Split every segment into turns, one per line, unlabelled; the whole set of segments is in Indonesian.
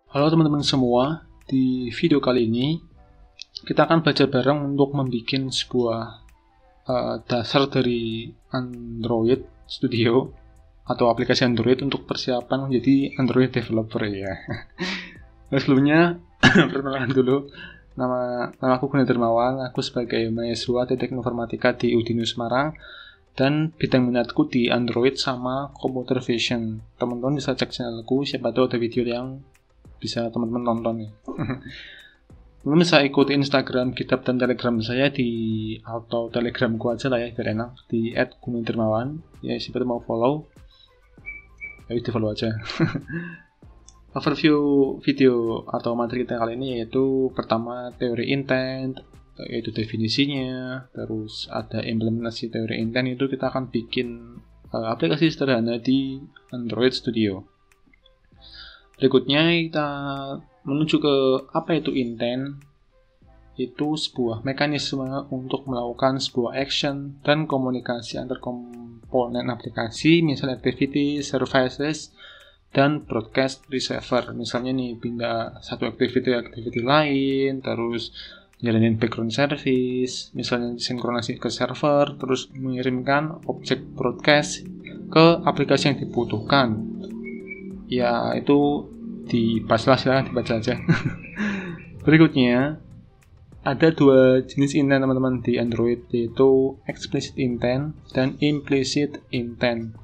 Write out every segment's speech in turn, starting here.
Halo teman-teman semua, di video kali ini kita akan belajar bareng untuk membuat sebuah dasar dari Android Studio atau aplikasi Android untuk persiapan menjadi Android developer ya. Nah, sebelumnya perkenalan dulu, nama aku Gunawan Dermawan, aku sebagai mahasiswa Teknik Informatika di Udinus Semarang dan bidang minatku di Android sama Computer Vision. Teman-teman bisa cek channelku, siapa tahu ada video yang bisa teman-teman nonton ya. Teman-teman bisa ikuti Instagram, GitHub, dan Telegram saya atau Telegramku aja lah ya, biar enak, di @gunawan ya. Siapa mau follow, ayo di follow aja. Overview video atau materi kita kali ini yaitu pertama teori intent, yaitu definisinya, terus ada implementasi teori intent. Itu kita akan bikin aplikasi sederhana di Android Studio. Berikutnya kita menuju ke apa itu intent. Itu sebuah mekanisme untuk melakukan sebuah action dan komunikasi antar komponen aplikasi, misalnya activity, services, dan broadcast receiver. Misalnya nih, pindah satu activity lain, terus jalanin background service, misalnya sinkronasi ke server, terus mengirimkan objek broadcast ke aplikasi yang dibutuhkan. Ya, itu dibahas lah, silahkan dibaca aja. Berikutnya, ada dua jenis intent teman-teman di Android, yaitu explicit intent dan implicit intent.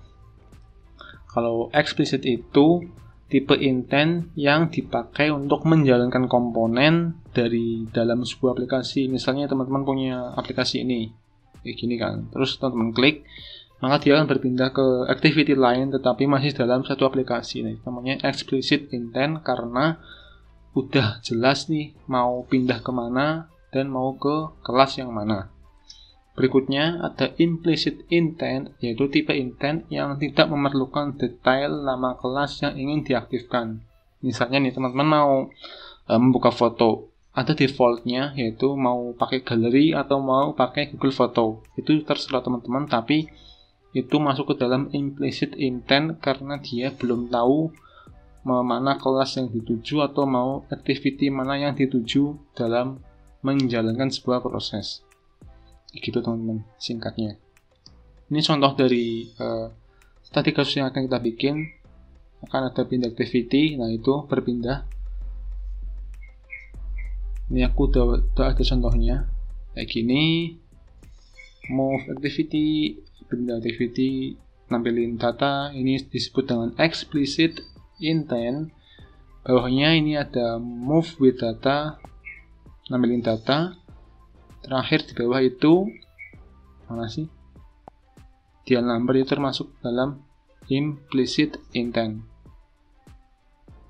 Kalau explicit itu tipe intent yang dipakai untuk menjalankan komponen dari dalam sebuah aplikasi. Misalnya teman-teman punya aplikasi ini, kayak gini kan, terus teman-teman klik, maka dia akan berpindah ke activity lain tetapi masih dalam satu aplikasi. Nah, namanya explicit intent karena udah jelas nih mau pindah kemana dan mau ke kelas yang mana. Berikutnya ada implicit intent, yaitu tipe intent yang tidak memerlukan detail nama kelas yang ingin diaktifkan. Misalnya nih, teman-teman mau membuka foto, ada defaultnya yaitu mau pakai galeri atau mau pakai Google Photo. Itu terserah teman-teman, tapi itu masuk ke dalam implicit intent karena dia belum tahu mana kelas yang dituju atau mau activity mana yang dituju dalam menjalankan sebuah proses. Gitu teman-teman, singkatnya. Ini contoh dari tadi kasus yang akan kita bikin. Akan ada pindah activity, nah itu berpindah. Ini aku udah ada contohnya kayak gini. Move activity, pindah activity, nampilin data. Ini disebut dengan explicit intent. Bawahnya ini ada move with data, nampilin data. Terakhir di bawah itu mana sih? Dial number itu termasuk dalam implicit intent.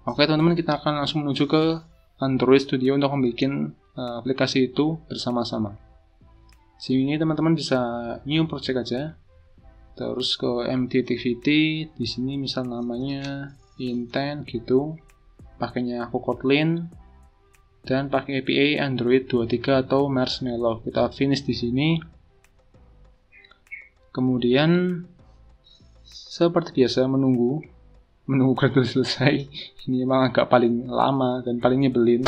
Oke teman-teman, kita akan langsung menuju ke Android Studio untuk membuat aplikasi itu bersama-sama. Sini teman-teman bisa new project aja, terus ke empty activity. Di sini misal namanya intent gitu, pakainya aku Kotlin dan pakai API Android 23 atau Marshmallow. Kita finish di sini. Kemudian seperti biasa menunggu Gradle selesai. Ini memang agak paling lama dan paling nyebelin.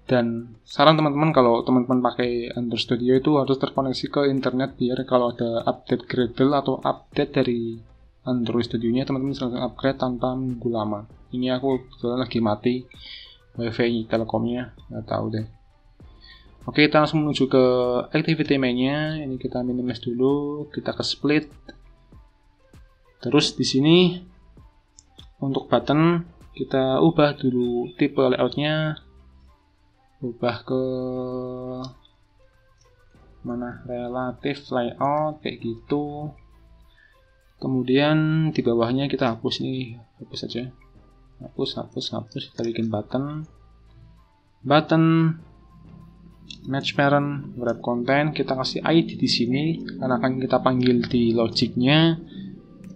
Dan saran teman-teman, kalau teman-teman pakai Android Studio itu harus terkoneksi ke internet biar kalau ada update Gradle atau update dari Android Studio-nya, teman-teman bisa langsung upgrade tanpa menunggu lama. Ini aku kebetulan lagi mati WiFi Telkomnya, nggak tahu deh. Oke, kita langsung menuju ke activity main-nya. Ini kita minimize dulu, kita ke split. Terus di sini untuk button kita ubah dulu tipe layout-nya, ubah ke mana, relative layout kayak gitu. Kemudian di bawahnya kita hapus nih, hapus aja. Hapus, kita bikin button match parent wrap content. Kita kasih ID di sini karena akan kita panggil di logiknya,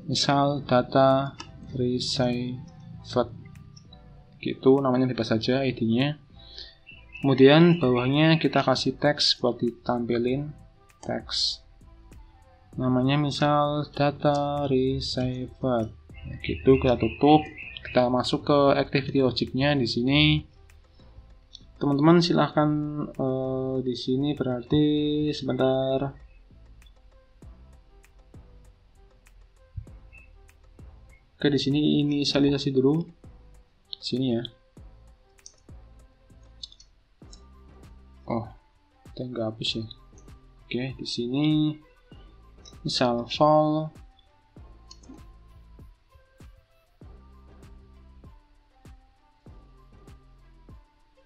misal data received gitu, namanya bebas saja ID-nya. Kemudian bawahnya kita kasih teks buat ditampilin, teks namanya misal data received gitu. Kita tutup. Kita masuk ke activity logicnya di sini. Teman-teman silahkan di sini berarti sebentar. Oke, di sini inisialisasi dulu. Sini ya. Oh, kita nggak hapus ya. Oke, di sini misal val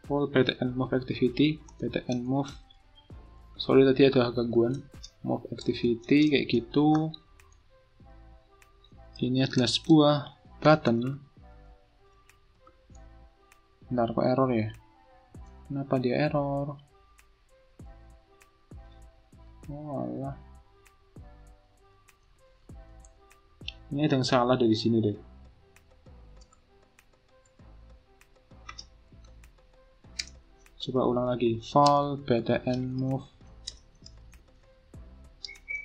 btn move activity, btn move. Sorry tadi ada gangguan. Move activity kayak gitu. Ini adalah sebuah button. Bentar, kok error ya? Kenapa dia error? Oh alah. Ini ada yang salah dari sini deh. Coba ulang lagi. Val btn move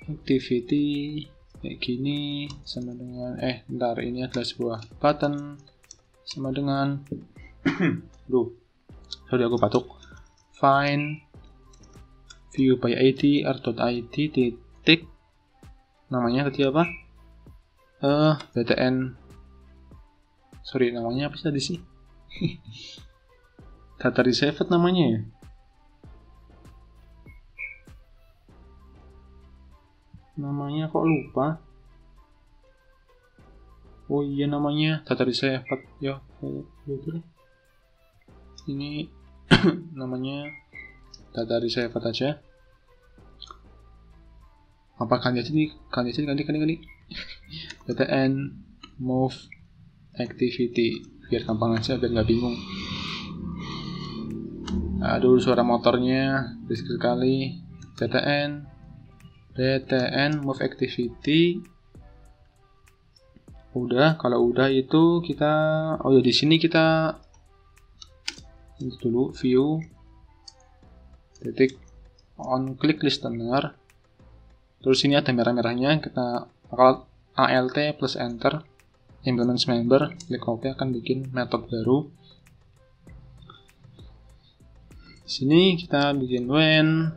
activity kayak gini sama dengan bentar, ini adalah sebuah button sama dengan sorry aku batuk. Find view by id r.id titik namanya tadi apa? btn, sorry namanya apa tadi sih? Data reserved namanya ya. Namanya kok lupa. Oh iya, namanya data reserved ya. Ini namanya data reserved aja. Apa ganti btn move activity biar gampang aja, biar nggak bingung. Aduh, suara motornya berisik sekali. btn move activity. Udah, kalau udah itu kita di sini kita dulu view titik on click listener. Terus ini ada merah-merahnya, kita bakal alt plus enter implement member, klik OK akan bikin metode baru. Di sini kita bikin when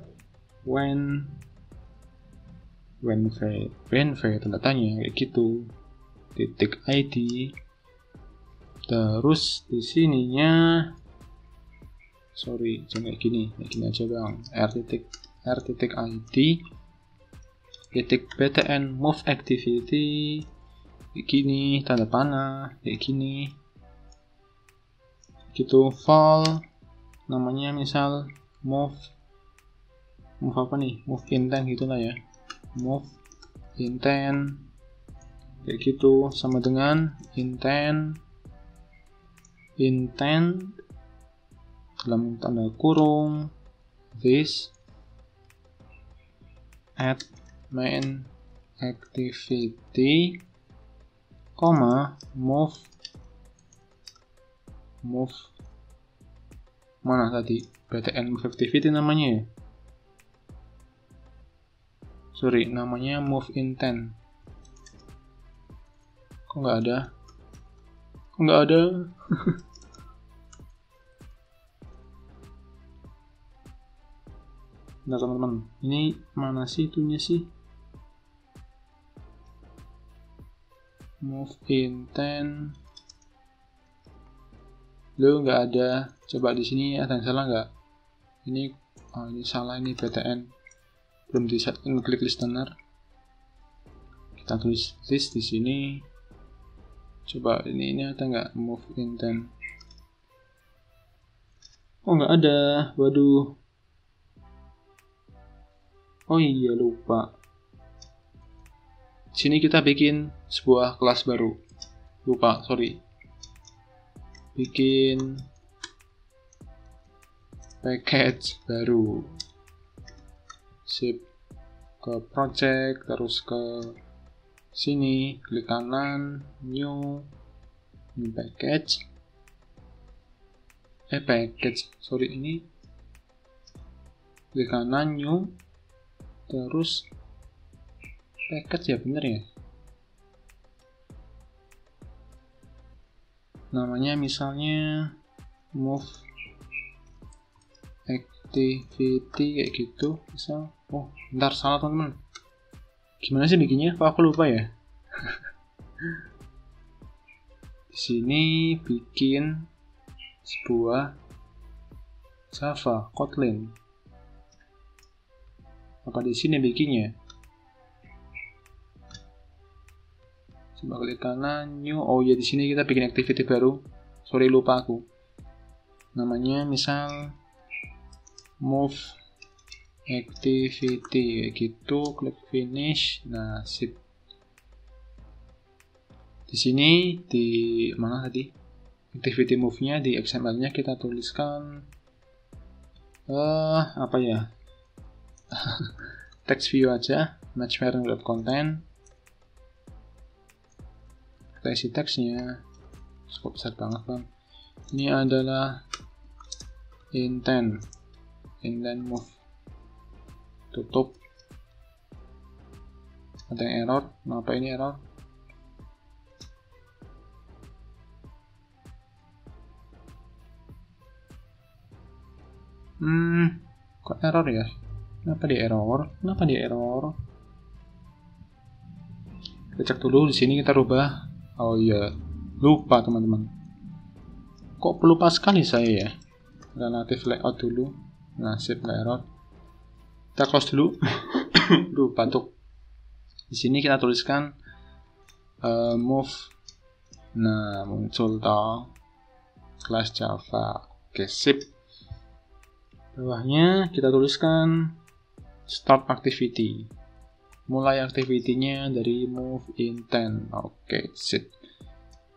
tanda tanya kayak gitu, titik id. Terus di sininya jangan kayak gini aja bang, r titik id titik btn move activity kayak gini, tanda panah kayak gini gitu. Val namanya misal move apa nih, move intent gitulah ya, move intent kayak gitu sama dengan intent dalam tanda kurung this at main activity, move mana tadi, btn move activity namanya ya, namanya move intent. Kok nggak ada Nah teman-teman, ini mana sih itunya sih, move intent lo nggak ada. Coba di sini ada yang salah nggak? Ini salah, ini btn belum di set klik listener. Kita tulis list di sini. Coba ini ada nggak move intent? Oh nggak ada, waduh. Oh iya, lupa. Sini kita bikin sebuah kelas baru. Bikin package baru. Sip ke project, terus ke sini, klik kanan, new package. Ini klik kanan, new, terus package ya, bener ya? namanya misalnya move activity kayak gitu misal. Oh bentar, salah teman-teman, gimana sih bikinnya, kok aku lupa ya. Di sini bikin sebuah Java Kotlin, apa di sini bikinnya? Coba klik kanan, new. Oh ya, di sini kita bikin activity baru. Sorry, lupa aku. Namanya misal move activity kayak gitu, klik finish. Nah, sip. Di sini di mana tadi? Activity move-nya di XML-nya kita tuliskan apa ya? Text view aja, match parent web content. Kita isi teksnya, cukup besar banget bang. Ini adalah intent move. Tutup. Ada yang error. Kenapa ini error? Kok error ya? Kenapa dia error? Kita cek dulu di sini, kita rubah. Oh iya, lupa teman-teman. Kok pelupa sekali saya ya? Relative layout dulu. Nah, save error. Kita close dulu. Lupa tuh. Di sini kita tuliskan move. Nah, muncul toh class Java. Oke, sip. Bawahnya kita tuliskan start activity. Mulai activity-nya dari move intent. Oke, sip.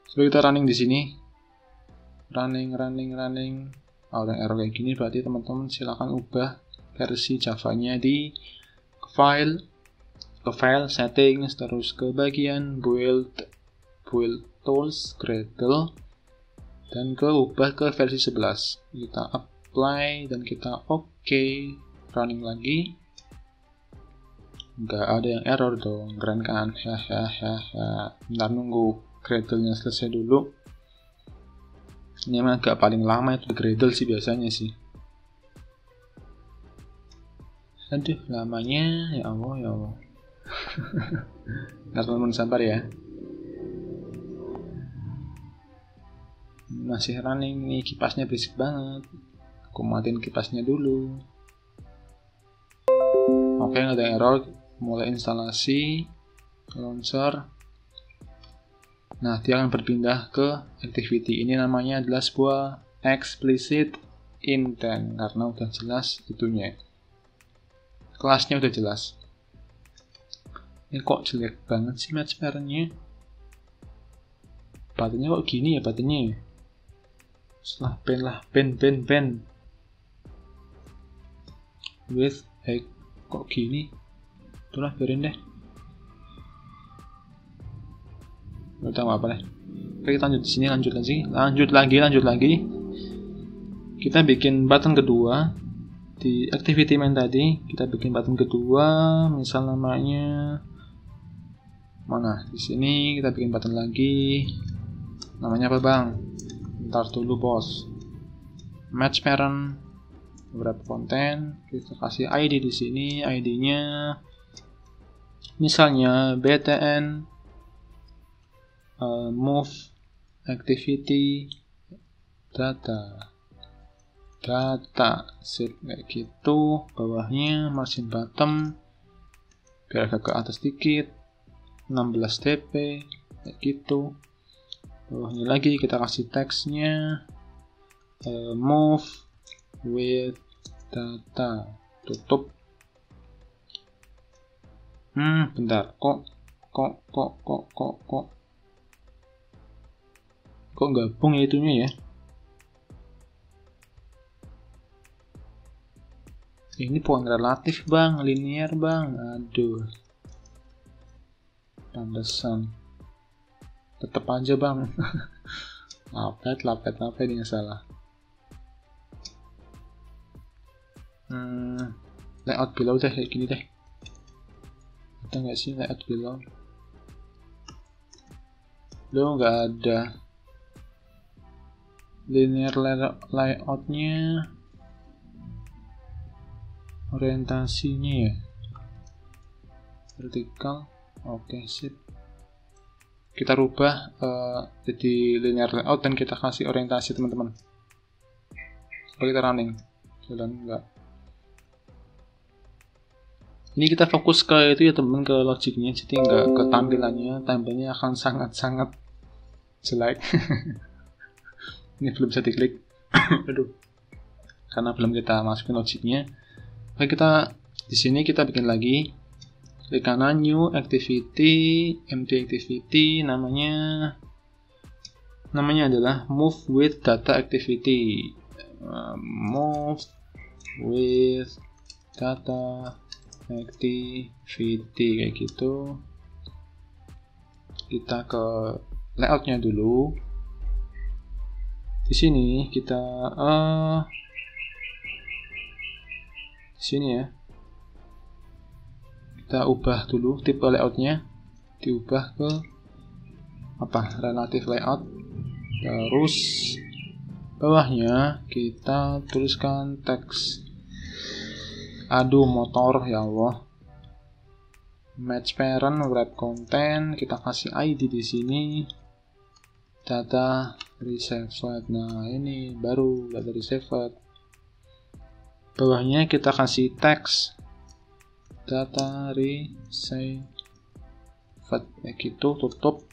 Coba kita running di sini. Running. Oh, ada error kayak gini, berarti teman-teman silakan ubah versi Java-nya di file settings, terus ke bagian build tools Gradle, dan ubah ke versi 11. Kita apply dan kita oke. Running lagi. Nggak ada yang error dong, keren kan? Bentar, nunggu Gradle-nya selesai dulu. Ini emang agak paling lama itu di Gradle sih biasanya sih. Aduh, lamanya ya Allah. Ntar teman-teman sabar ya. Masih running nih, kipasnya berisik banget. Aku matiin kipasnya dulu. Oke, nggak ada error. Mulai instalasi launcher. Nah, dia akan berpindah ke activity. Ini namanya adalah sebuah explicit intent karena udah jelas itunya. Kelasnya udah jelas. Ini kok jelek banget sih match parent-nya. Buttonnya kok gini ya buttonnya. Setelah pen. With kok gini. Itulah biarin deh. Udah nggak apa deh. Oke, kita lanjut di sini, lanjut lagi. Kita bikin button kedua di activity main tadi. Kita bikin button kedua, misal namanya mana? Di sini kita bikin button lagi. Namanya apa bang? Ntar dulu bos. Match parent beberapa konten. Kita kasih ID di sini. ID-nya misalnya btn move activity data sip kayak gitu. Bawahnya margin bottom biar agak ke atas dikit 16 dp kayak gitu. Bawahnya lagi kita kasih teksnya move with data. Tutup. Bentar, kok gabung ya itunya ya. Ini bukan relatif bang, linear bang. Aduh, pantesan. Tetep aja bang. lapet ini yang salah. Layout below deh kayak gini deh. Ada nggak sih layout below? Lo nggak ada. linear layoutnya, orientasinya ya, vertikal. Oke, sip. Kita rubah jadi linear layout dan kita kasih orientasi, teman-teman. Coba kita running. Jalan enggak. Ini kita fokus ke itu ya, teman, ke logiknya, jadi enggak ke tampilannya akan sangat-sangat jelek. Ini belum bisa diklik. Aduh. Karena belum kita masukin logiknya. Oke, kita di sini kita bikin lagi. Klik kanan, new activity, empty activity, namanya adalah move with data activity. Move with data activity kayak gitu. Kita ke layoutnya dulu. Di sini kita di sini ya. Kita ubah dulu tipe layoutnya, diubah ke relative layout. Terus bawahnya kita tuliskan teks. Aduh, motor ya Allah. Match parent wrap content, kita kasih ID di sini. Data reserved. Nah, ini baru data reserved. Bawahnya kita kasih teks. Data reserved kayak gitu, tutup.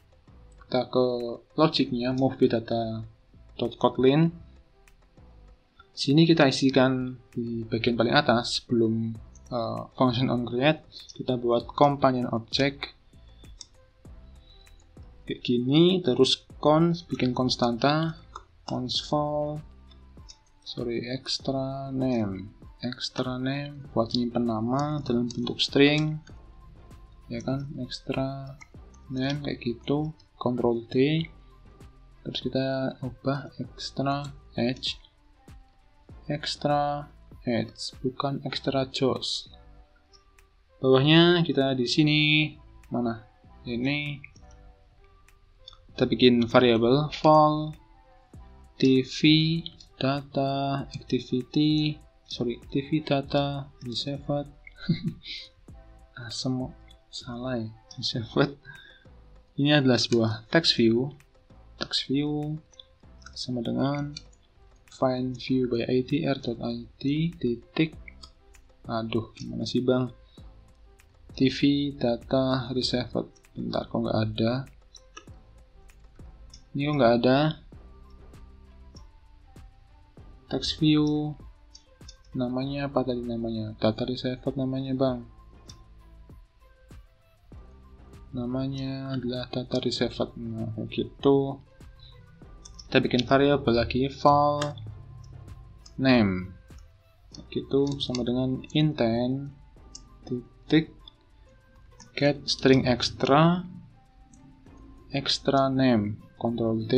Kita ke logiknya, move with data.kotlin. Sini kita isikan di bagian paling atas sebelum function onCreate, kita buat companion object kayak gini. Terus bikin konstanta extra name buat nyimpen nama dalam bentuk string ya kan, extra name kayak gitu. Ctrl D, terus kita ubah extra edge bukan extra jaws. Bawahnya kita di sini mana ini, kita bikin variabel val tv data reserved. Semua salah ya, reserved. Ini adalah sebuah text view sama dengan find view by id r.id titik, aduh gimana sih bang, tv data reserved. Bentar, kok nggak ada ini, kok nggak ada text view. Namanya apa tadi, namanya data reserved namanya bang, namanya adalah data reserved. Nah kayak gitu. Kita bikin variabel lagi val name gitu, sama dengan intent titik get string extra name. Ctrl D,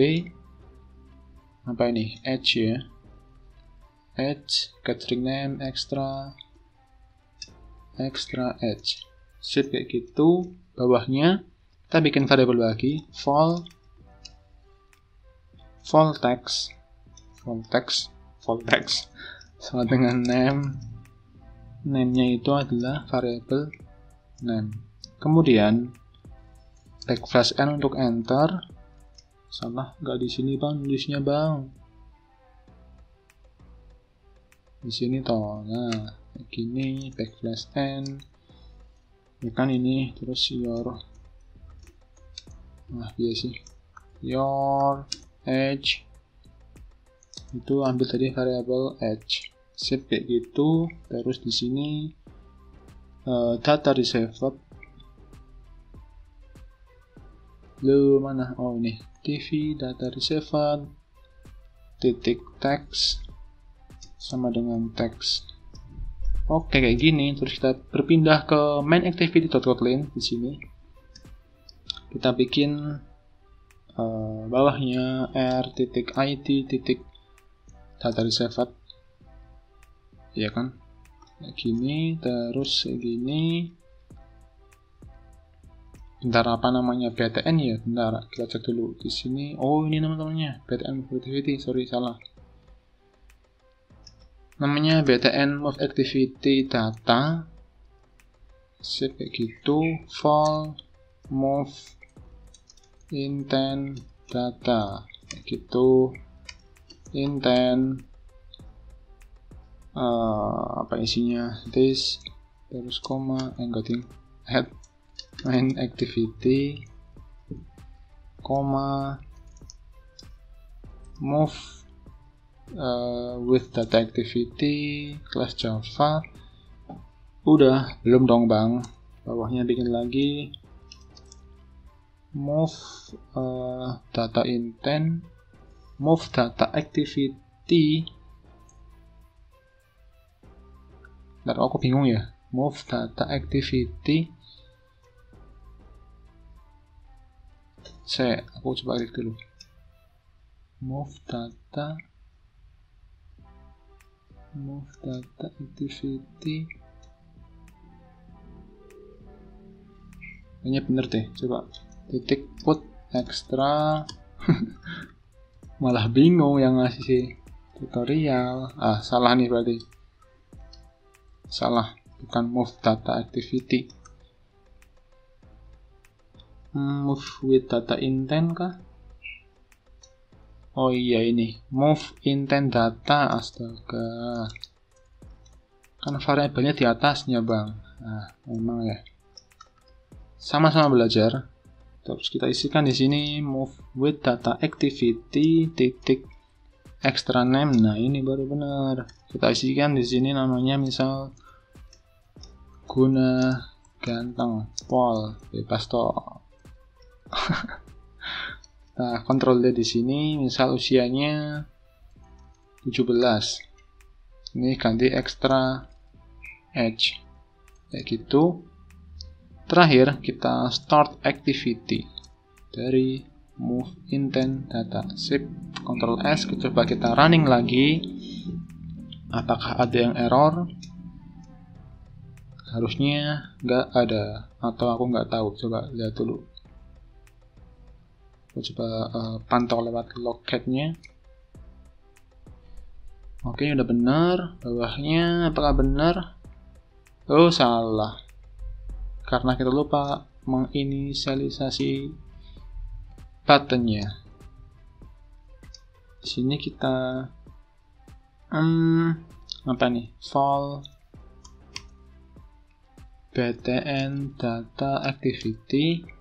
apa ini, edge ya, edge get string name extra edge. Sip kayak gitu. Bawahnya kita bikin variabel lagi val text sama dengan name-nya itu adalah variabel name. Kemudian backslash n untuk enter. Salah, nggak di sini bang, nulisnya bang, di sini toh. Nah kayak gini, backslash n ya kan ini, terus your edge itu ambil tadi variabel edge. Sip kayak gitu. Terus di sini data reserved mana, oh ini tv data reserved titik text sama dengan text. Oke kayak gini. Terus kita berpindah ke main activity.kotlin. Di sini kita bikin bawahnya r.id data reserved ya kan, kayak gini. Terus kayak gini, Bentar, apa namanya BTN ya? Bentar, kita cek dulu di sini. Oh, ini nama-namanya BTN Move Activity. Sorry, salah. Namanya BTN Move Activity Data. Save kayak gitu. Vol Move Intent Data kayak gitu. Intent apa isinya? This terus koma encoding head main activity koma move with data activity class Java. Udah, belum dong bang. Bawahnya bikin lagi move data intent, move data activity. Bentar, aku bingung ya. Move data activity. Aku coba klik dulu. Move data activity. Kayaknya bener deh, coba titik put extra. Malah bingung yang ngasih sih tutorial. Salah nih berarti. Salah, bukan move data activity. Move with data intent kah? Oh iya, ini move intent data. Astaga, kan variabelnya di atasnya bang. Memang ya, sama-sama belajar. Terus kita isikan di sini move with data activity titik extra name. Nah, ini baru benar. Kita isikan di sini namanya misal guna ganteng Pol, bebas toh. Nah, kontrol D di sini misal usianya 17. Ini ganti extra age kayak gitu. Terakhir kita start activity dari move intent data. Sip, Ctrl S, coba kita running lagi. Apakah ada yang error? Harusnya nggak ada, atau aku nggak tahu. Coba lihat dulu. Aku coba pantau lewat logcat-nya. Oke, udah benar. Bawahnya apakah benar? Oh, salah. Karena kita lupa menginisialisasi buttonnya. Di sini kita apa nih? Vol btn data activity.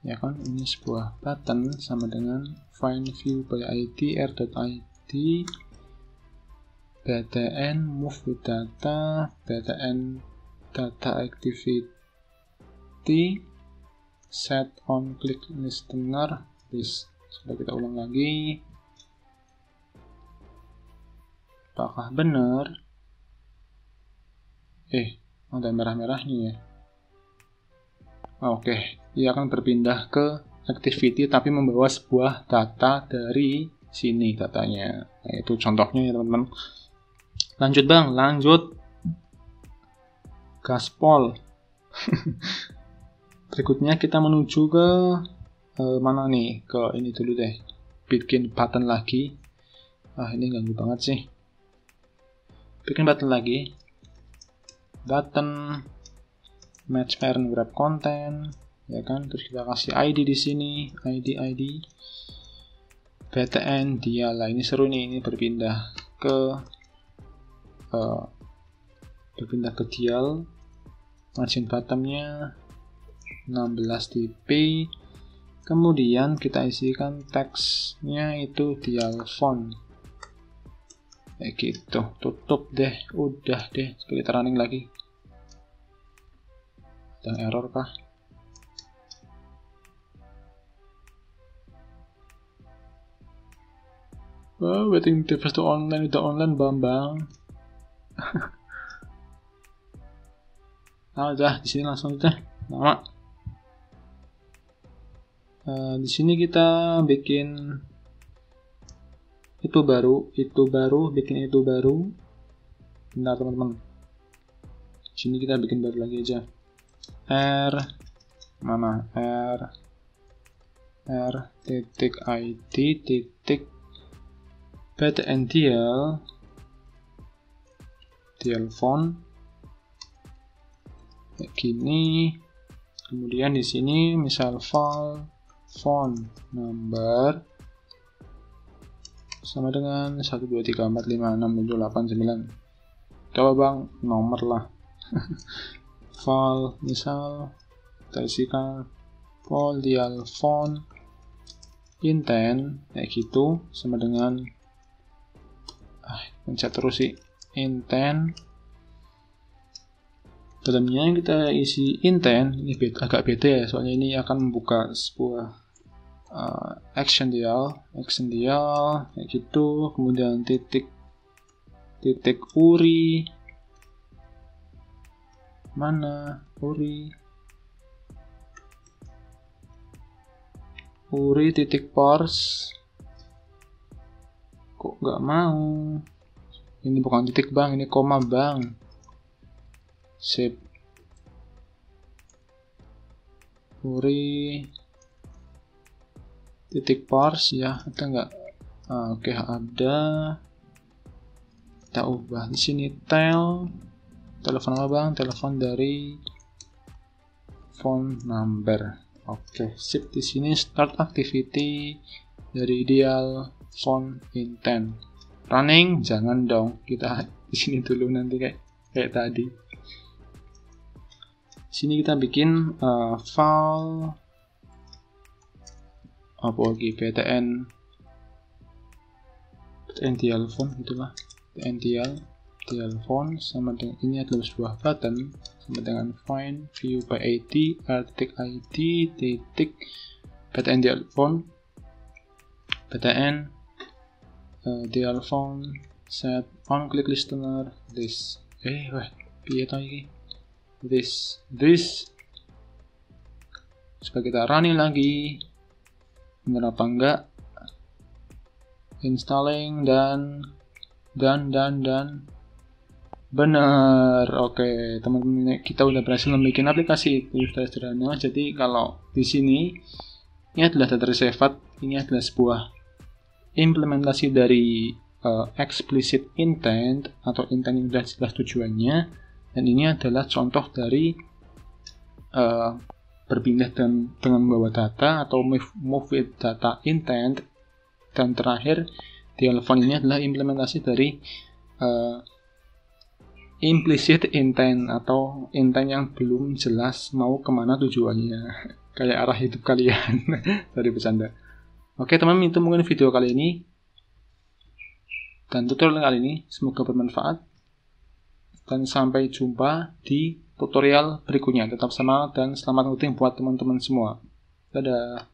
Ya kan, ini sebuah button sama dengan find view by id r.id btn move with data btn data activity set on click listener list. Coba kita ulang lagi. Apakah benar? Ada merah-merahnya ya. Oke, dia akan berpindah ke activity tapi membawa sebuah data dari sini datanya. Nah, itu contohnya ya teman-teman. Lanjut bang, lanjut. Gaspol. Berikutnya kita menuju ke mana nih? Ke ini dulu deh. Bikin button lagi. Ini ganggu banget sih. Bikin button lagi. Button match parent grab content, ya kan? Terus kita kasih ID di sini, ID btn dial. Ini seru nih, ini berpindah ke dial. Margin bottomnya 16 dp. Kemudian kita isikan teksnya itu dial font kayak gitu. Tutup deh, udah deh. Kita running lagi. Ada error kah? Waiting device to online, udah online bambang. Udah di sini langsung udah lama. Di sini kita bikin itu baru, bikin itu baru. Benar teman-teman. Di sini kita bikin baru lagi aja. R mana r.id titik ptndial phone kayak gini. Kemudian di sini misal file phone number sama dengan 123456789. Coba bang nomor lah. File misal kita isikan dial phone intent kayak gitu sama dengan pencet terus sih intent. Dalamnya kita isi intent, ini agak beda ya, soalnya ini akan membuka sebuah action dial kayak gitu. Kemudian titik URI, mana URI titik parse, kok nggak mau, ini bukan titik bang, ini koma bang. Save URI titik parse ya, ada nggak? Oke, ada. Kita ubah di sini telepon apa bang? Telepon dari phone number. Oke, sip. Di sini start activity dari ideal phone intent. Running jangan dong, kita di sini dulu nanti kayak tadi. Sini kita bikin file apa lagi, ptndial phone gitulah, ptndial phone sama dengan ini adalah sebuah button sama dengan find view by id r.id titik ptndial phone dial phone set on click listener this piye to iki this supaya kita running lagi, bener apa enggak, installing dan bener. Oke, teman-teman, kita udah berhasil membuat aplikasi itu sudah sederhana. Jadi kalau di sini ini adalah data reserved, ini adalah sebuah implementasi dari explicit intent atau intent yang sudah jelas tujuannya, dan ini adalah contoh dari berpindah dengan membawa data atau move with data intent, dan terakhir dial phone ini adalah implementasi dari implicit intent atau intent yang belum jelas mau kemana tujuannya, kayak arah hidup kalian. Dari bercanda. Oke teman-teman, itu mungkin video kali ini dan tutorial kali ini, semoga bermanfaat dan sampai jumpa di tutorial berikutnya. Tetap semangat dan selamat ngeting buat teman-teman semua. Dadah.